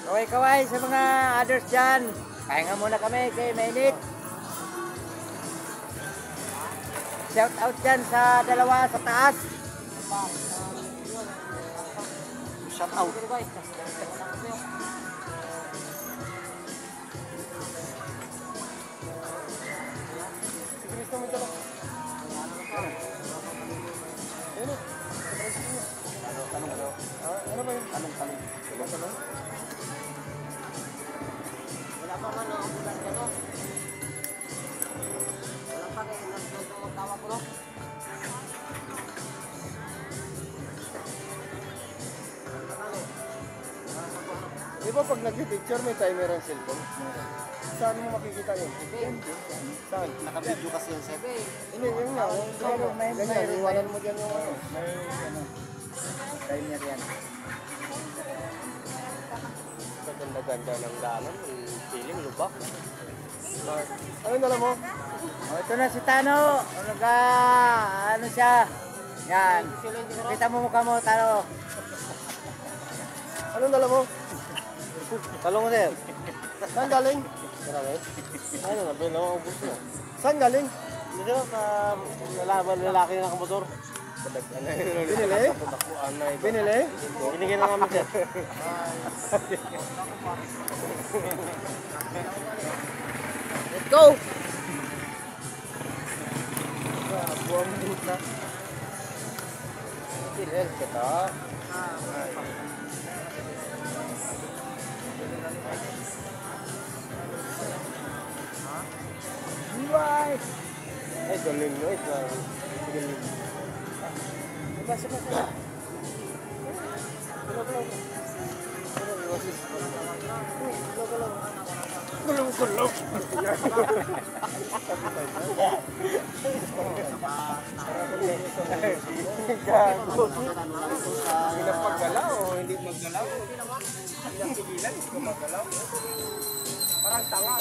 Kaway-kaway sa mga others dyan. Pahinga muna kami kay mainit. Shout out dyan sa dalawa sa taas. Shout out. Ano ba yun? Anong tanong? Wala pa man ang bulan ka, no? Wala pa kayo nagtutong magtawa ko, no? Di ba pag nag-picture may timer ang cellphone? Saan mo makikita yun? Saan? Naka-video kasi yung sebe. Hindi, yun nga. Ganyan, iwanan mo dyan yung ano. May ano, timer yan. Ganda-ganda ng daanan. Feeling lubak. Ano dala mo? Oh, ito na si Tano. Ano siya? Yan. Kita mo mukha mo, Tano. Anong dala mo? Talong mo, sir. Saan galing? Marami. Ano, nabila ako ubus na. Saan galing? Hindi ba, nalaban lalaki na nakamotor. Binili? Binili? Binigyan na namin, sir. Let's go! Buang buhut na. Pinel kita. Bye! Ay, galing mo. Galing. Gulong-gulong. Hindi paggalaw o hindi maggalaw? Hindi pigilan, hindi maggalaw. Parang tanga.